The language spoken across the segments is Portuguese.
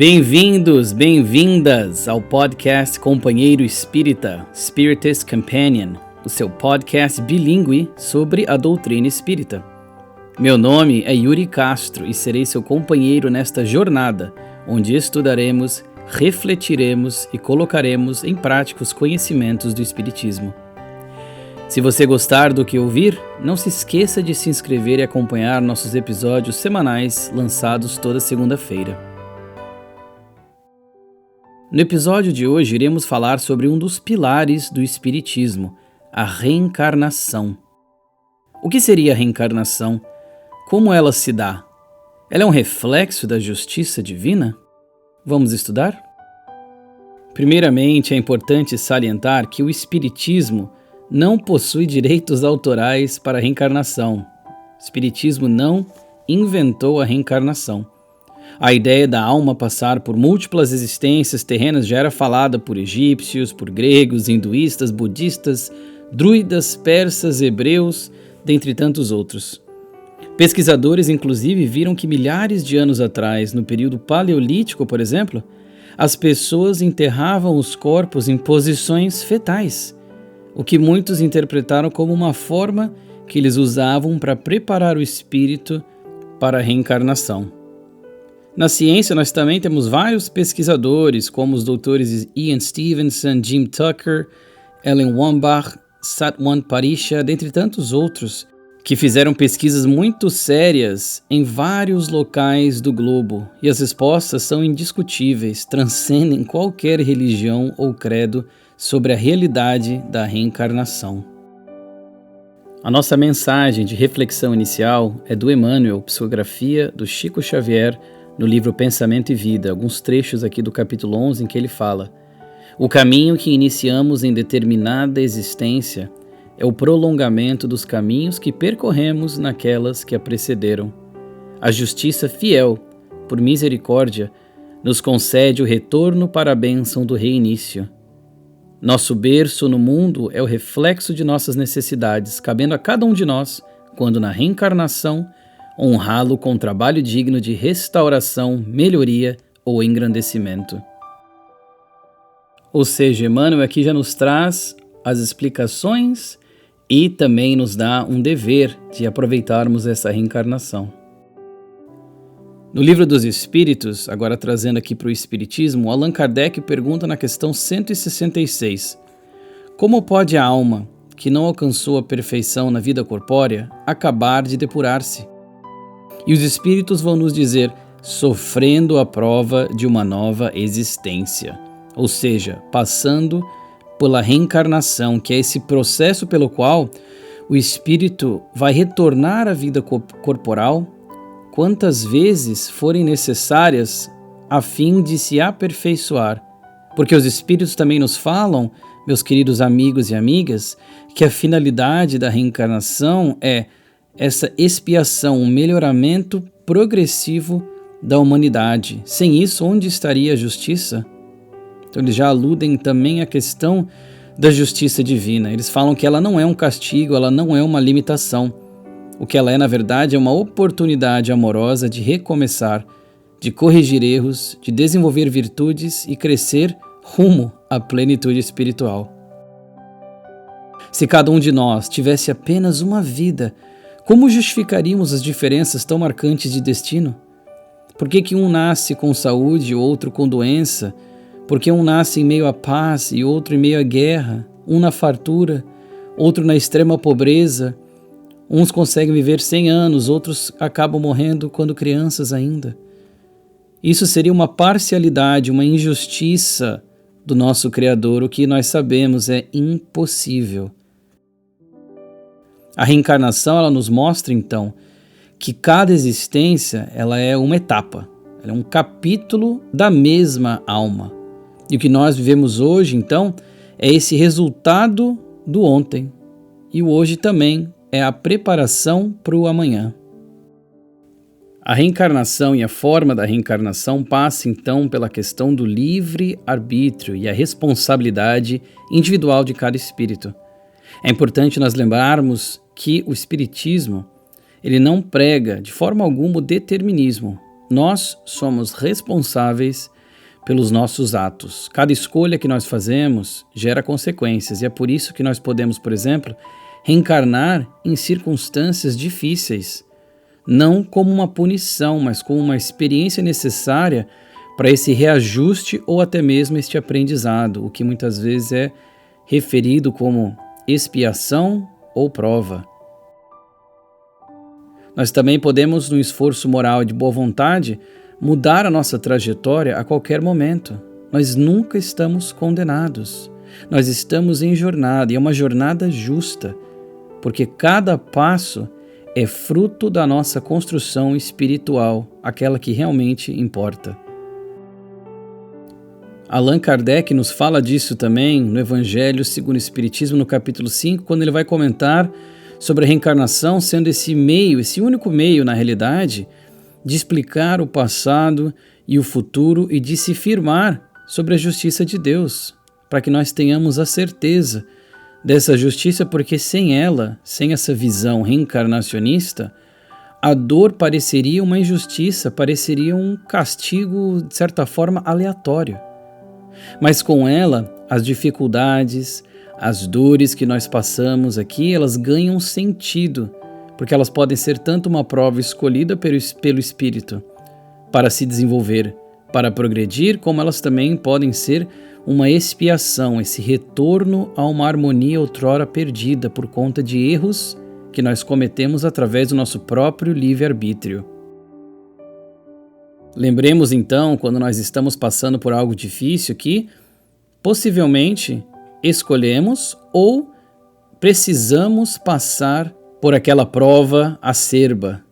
Bem-vindos, bem-vindas ao podcast Companheiro Espírita, Spiritist Companion, o seu podcast bilíngue sobre a doutrina espírita. Meu nome é Yuri Castro e serei seu companheiro nesta jornada, onde estudaremos, refletiremos e colocaremos em prática os conhecimentos do Espiritismo. Se você gostar do que ouvir, não se esqueça de se inscrever e acompanhar nossos episódios semanais lançados toda segunda-feira. No episódio de hoje, iremos falar sobre um dos pilares do Espiritismo, a reencarnação. O que seria a reencarnação? Como ela se dá? Ela é um reflexo da justiça divina? Vamos estudar? Primeiramente, é importante salientar que o Espiritismo não possui direitos autorais para a reencarnação. O Espiritismo não inventou a reencarnação. A ideia da alma passar por múltiplas existências terrenas já era falada por egípcios, por gregos, hinduístas, budistas, druidas, persas, hebreus, dentre tantos outros. Pesquisadores, inclusive, viram que milhares de anos atrás, no período paleolítico, por exemplo, as pessoas enterravam os corpos em posições fetais, o que muitos interpretaram como uma forma que eles usavam para preparar o espírito para a reencarnação. Na ciência, nós também temos vários pesquisadores, como os doutores Ian Stevenson, Jim Tucker, Ellen Wambach, Satwan Parisha, dentre tantos outros, que fizeram pesquisas muito sérias em vários locais do globo, e as respostas são indiscutíveis, transcendem qualquer religião ou credo sobre a realidade da reencarnação. A nossa mensagem de reflexão inicial é do Emmanuel, psicografia do Chico Xavier, no livro Pensamento e Vida, alguns trechos aqui do capítulo 11 em que ele fala: o caminho que iniciamos em determinada existência é o prolongamento dos caminhos que percorremos naquelas que a precederam. A justiça fiel, por misericórdia, nos concede o retorno para a bênção do reinício. Nosso berço no mundo é o reflexo de nossas necessidades, cabendo a cada um de nós, quando na reencarnação, honrá-lo com trabalho digno de restauração, melhoria ou engrandecimento. Ou seja, Emmanuel aqui já nos traz as explicações e também nos dá um dever de aproveitarmos essa reencarnação. No Livro dos Espíritos, agora trazendo aqui para o Espiritismo, Allan Kardec pergunta na questão 166: como pode a alma, que não alcançou a perfeição na vida corpórea, acabar de depurar-se? E os Espíritos vão nos dizer, sofrendo a prova de uma nova existência. Ou seja, passando pela reencarnação, que é esse processo pelo qual o Espírito vai retornar à vida corporal quantas vezes forem necessárias a fim de se aperfeiçoar. Porque os Espíritos também nos falam, meus queridos amigos e amigas, que a finalidade da reencarnação é essa expiação, um melhoramento progressivo da humanidade. Sem isso, onde estaria a justiça? Então eles já aludem também à questão da justiça divina. Eles falam que ela não é um castigo, ela não é uma limitação. O que ela é, na verdade, é uma oportunidade amorosa de recomeçar, de corrigir erros, de desenvolver virtudes e crescer rumo à plenitude espiritual. Se cada um de nós tivesse apenas uma vida, como justificaríamos as diferenças tão marcantes de destino? Por que um nasce com saúde e outro com doença? Por que um nasce em meio à paz e outro em meio à guerra? Um na fartura, outro na extrema pobreza. Uns conseguem viver 100 anos, outros acabam morrendo quando crianças ainda. Isso seria uma parcialidade, uma injustiça do nosso Criador, o que nós sabemos é impossível. A reencarnação, ela nos mostra, então, que cada existência ela é uma etapa, ela é um capítulo da mesma alma. E o que nós vivemos hoje, então, é esse resultado do ontem. E o hoje também é a preparação para o amanhã. A reencarnação e a forma da reencarnação passa, então, pela questão do livre-arbítrio e a responsabilidade individual de cada espírito. É importante nós lembrarmos que o Espiritismo ele não prega de forma alguma o determinismo, Nós somos responsáveis pelos nossos atos. Cada escolha que nós fazemos gera consequências, e é por isso que nós podemos, por exemplo, reencarnar em circunstâncias difíceis, não como uma punição, mas como uma experiência necessária para esse reajuste ou até mesmo este aprendizado, o que muitas vezes é referido como expiação ou prova. Nós também podemos, no esforço moral e de boa vontade, mudar a nossa trajetória a qualquer momento. Nós nunca estamos condenados. Nós estamos em jornada, e é uma jornada justa, porque cada passo é fruto da nossa construção espiritual, aquela que realmente importa. Allan Kardec nos fala disso também no Evangelho segundo o Espiritismo, no capítulo 5, quando ele vai comentar sobre a reencarnação sendo esse meio, esse único meio, na realidade, de explicar o passado e o futuro e de se firmar sobre a justiça de Deus, para que nós tenhamos a certeza dessa justiça, porque sem ela, sem essa visão reencarnacionista, a dor pareceria uma injustiça, pareceria um castigo, de certa forma, aleatório. Mas com ela, as dificuldades, as dores que nós passamos aqui, elas ganham sentido, porque elas podem ser tanto uma prova escolhida pelo Espírito para se desenvolver, para progredir, como elas também podem ser uma expiação, esse retorno a uma harmonia outrora perdida por conta de erros que nós cometemos através do nosso próprio livre-arbítrio. Lembremos então, quando nós estamos passando por algo difícil, que possivelmente escolhemos ou precisamos passar por aquela prova acerba.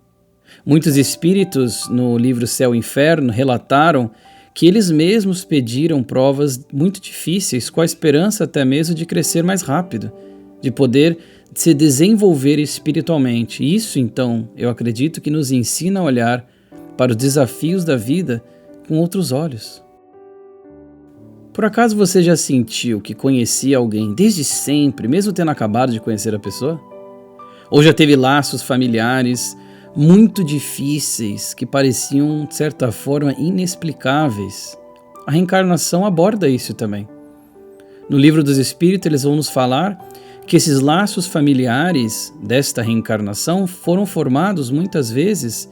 Muitos espíritos no livro Céu e Inferno relataram que eles mesmos pediram provas muito difíceis, com a esperança até mesmo de crescer mais rápido, de poder se desenvolver espiritualmente. Isso, então, eu acredito que nos ensina a olhar para os desafios da vida com outros olhos. Por acaso você já sentiu que conhecia alguém desde sempre, mesmo tendo acabado de conhecer a pessoa? Ou já teve laços familiares muito difíceis que pareciam, de certa forma, inexplicáveis? A reencarnação aborda isso também. No Livro dos Espíritos, eles vão nos falar que esses laços familiares desta reencarnação foram formados muitas vezes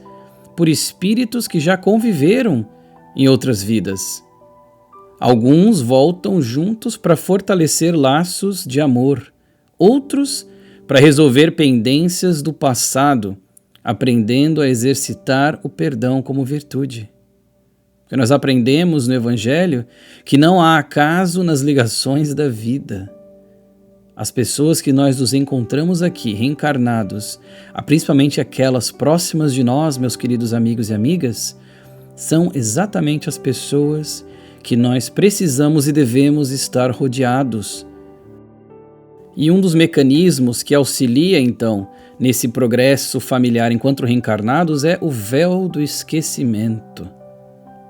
por espíritos que já conviveram em outras vidas. Alguns voltam juntos para fortalecer laços de amor, outros para resolver pendências do passado, aprendendo a exercitar o perdão como virtude. Porque nós aprendemos no Evangelho que não há acaso nas ligações da vida. As pessoas que nós nos encontramos aqui, reencarnados, principalmente aquelas próximas de nós, meus queridos amigos e amigas, são exatamente as pessoas que nós precisamos e devemos estar rodeados. E um dos mecanismos que auxilia, então, nesse progresso familiar enquanto reencarnados é o véu do esquecimento.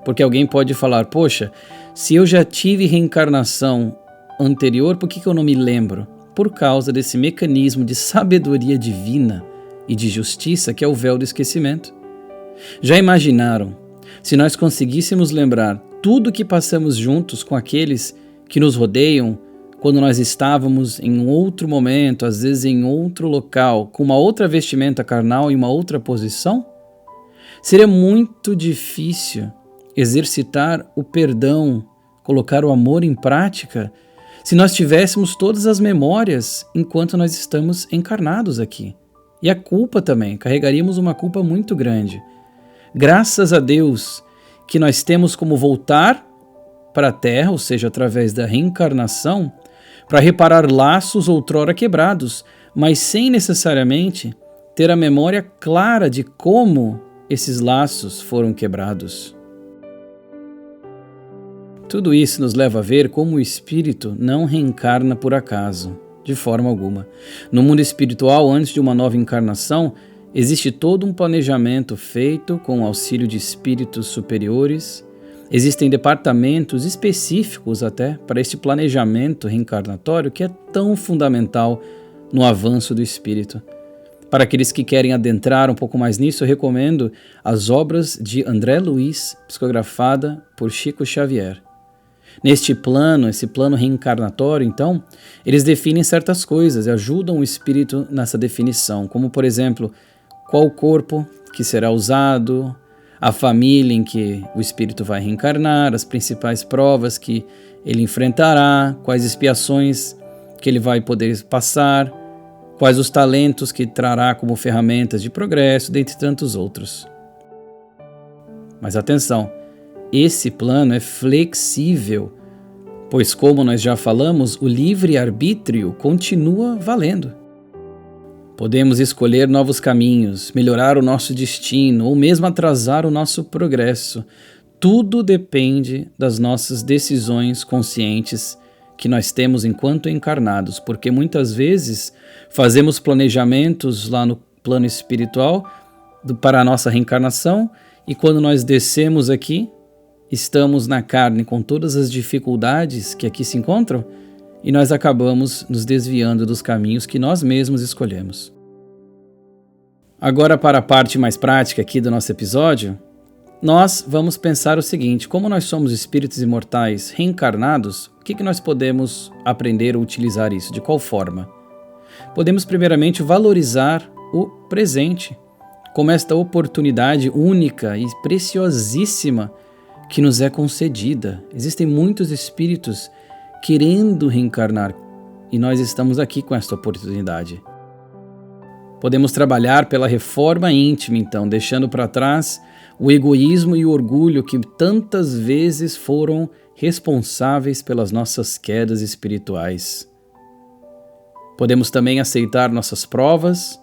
Porque alguém pode falar, poxa, se eu já tive reencarnação anterior, por que eu não me lembro? Por causa desse mecanismo de sabedoria divina e de justiça que é o véu do esquecimento. Já imaginaram, se nós conseguíssemos lembrar tudo que passamos juntos com aqueles que nos rodeiam, quando nós estávamos em um outro momento, às vezes em outro local, com uma outra vestimenta carnal e uma outra posição? Seria muito difícil exercitar o perdão, colocar o amor em prática, se nós tivéssemos todas as memórias enquanto nós estamos encarnados aqui. E a culpa também, carregaríamos uma culpa muito grande. Graças a Deus que nós temos como voltar para a Terra, ou seja, através da reencarnação, para reparar laços outrora quebrados, mas sem necessariamente ter a memória clara de como esses laços foram quebrados. Tudo isso nos leva a ver como o espírito não reencarna por acaso, de forma alguma. No mundo espiritual, antes de uma nova encarnação, existe todo um planejamento feito com o auxílio de espíritos superiores. Existem departamentos específicos até para este planejamento reencarnatório que é tão fundamental no avanço do espírito. Para aqueles que querem adentrar um pouco mais nisso, eu recomendo as obras de André Luiz, psicografada por Chico Xavier. Neste plano, esse plano reencarnatório, então, eles definem certas coisas e ajudam o espírito nessa definição, como, por exemplo, qual corpo que será usado, a família em que o espírito vai reencarnar, as principais provas que ele enfrentará, quais expiações que ele vai poder passar, quais os talentos que trará como ferramentas de progresso, dentre tantos outros. Mas atenção, esse plano é flexível, pois, como nós já falamos, o livre-arbítrio continua valendo. Podemos escolher novos caminhos, melhorar o nosso destino ou mesmo atrasar o nosso progresso. Tudo depende das nossas decisões conscientes que nós temos enquanto encarnados, porque muitas vezes fazemos planejamentos lá no plano espiritual para a nossa reencarnação e quando nós descemos aqui, estamos na carne com todas as dificuldades que aqui se encontram e nós acabamos nos desviando dos caminhos que nós mesmos escolhemos. Agora, para a parte mais prática aqui do nosso episódio, nós vamos pensar o seguinte: como nós somos espíritos imortais reencarnados, o que nós podemos aprender ou utilizar isso? De qual forma? Podemos primeiramente valorizar o presente, como esta oportunidade única e preciosíssima que nos é concedida. Existem muitos espíritos querendo reencarnar e nós estamos aqui com esta oportunidade. Podemos trabalhar pela reforma íntima, então, deixando para trás o egoísmo e o orgulho que tantas vezes foram responsáveis pelas nossas quedas espirituais. Podemos também aceitar nossas provas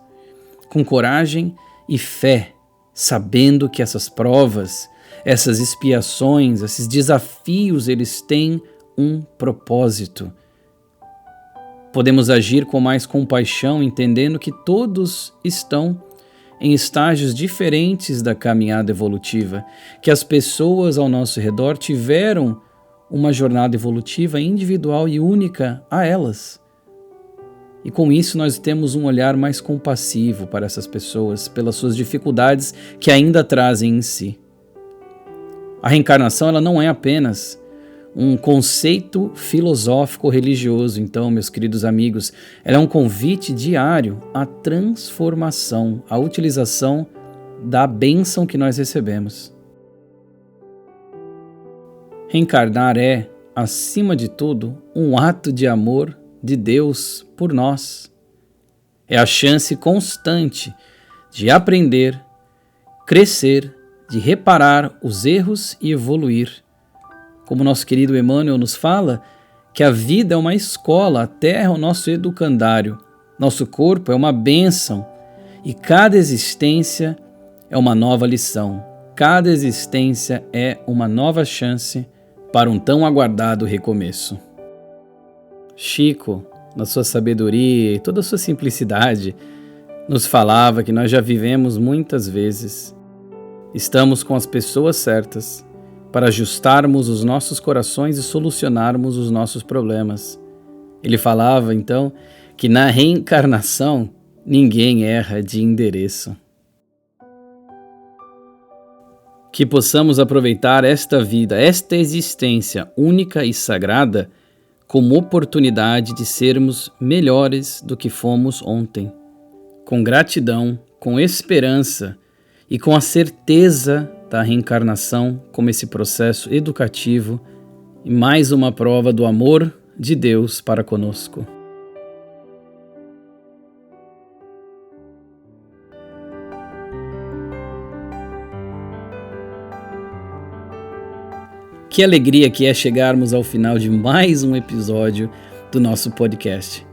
com coragem e fé, sabendo que essas provas, essas expiações, esses desafios, eles têm um propósito. Podemos agir com mais compaixão, entendendo que todos estão em estágios diferentes da caminhada evolutiva, que as pessoas ao nosso redor tiveram uma jornada evolutiva individual e única a elas. E com isso nós temos um olhar mais compassivo para essas pessoas, pelas suas dificuldades que ainda trazem em si. A reencarnação, ela não é apenas um conceito filosófico religioso, então, meus queridos amigos, ela é um convite diário à transformação, à utilização da bênção que nós recebemos. Reencarnar é, acima de tudo, um ato de amor de Deus por nós. É a chance constante de aprender, crescer, de reparar os erros e evoluir. Como nosso querido Emmanuel nos fala, que a vida é uma escola, a terra é o nosso educandário, nosso corpo é uma bênção e cada existência é uma nova lição, cada existência é uma nova chance para um tão aguardado recomeço. Chico, na sua sabedoria e toda a sua simplicidade, nos falava que nós já vivemos muitas vezes. Estamos com as pessoas certas para ajustarmos os nossos corações e solucionarmos os nossos problemas. Ele falava, então, que na reencarnação ninguém erra de endereço. Que possamos aproveitar esta vida, esta existência única e sagrada, como oportunidade de sermos melhores do que fomos ontem, com gratidão, com esperança e com a certeza da reencarnação como esse processo educativo e mais uma prova do amor de Deus para conosco. Que alegria que é chegarmos ao final de mais um episódio do nosso podcast.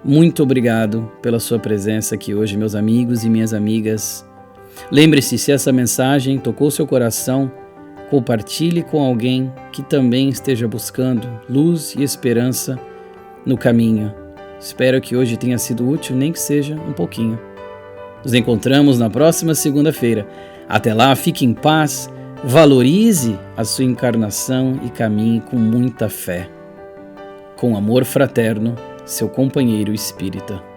Muito obrigado pela sua presença aqui hoje, meus amigos e minhas amigas. Lembre-se, se essa mensagem tocou seu coração, compartilhe com alguém que também esteja buscando luz e esperança no caminho. Espero que hoje tenha sido útil, nem que seja um pouquinho. Nos encontramos na próxima segunda-feira. Até lá, fique em paz, valorize a sua encarnação e caminhe com muita fé. Com amor fraterno, seu companheiro espírita.